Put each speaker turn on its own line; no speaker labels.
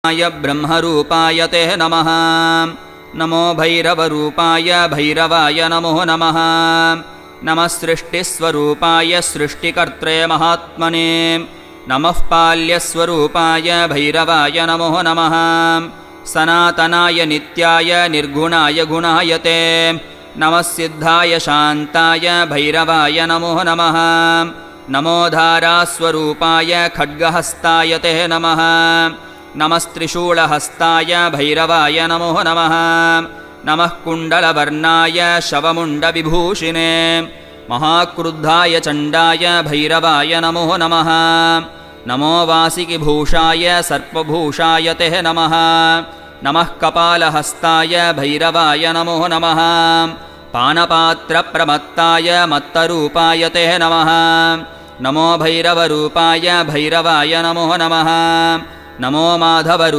ब्रह्मरूपाय ते नमः। नमो भैरवरूपाय भैरवाय नमो नमः। नमः सृष्टिस्वरूपाय सृष्टिकर्त्रे महात्मने। नमः पाल्यस्वरूपाय भैरवाय नमो नमः। सनातनाय नित्याय निर्गुणाय गुणाय ते नमः। सिद्धाय शान्ताय भैरवाय नमो नमः। नमो धारास्वरूपाय खड्गहस्ताय ते नमः। नमस्त्रिशूलहस्ताय भैरवाय नमो नमः। नमः कुण्डलवर्णाय शवमुण्डविभूषिणे महाक्रुद्धाय चण्डाय भैरवाय नमो नमः। नमो वासिकिभूषाय सर्पभूषाय ते नमः। नमः कपालहस्ताय भैरवाय नमो नमः। पानपात्रप्रमत्ताय मत्तरूपाय ते नमः। नमो भैरवरूपाय भैरवाय नमो नमः। नमो माधवरूपाय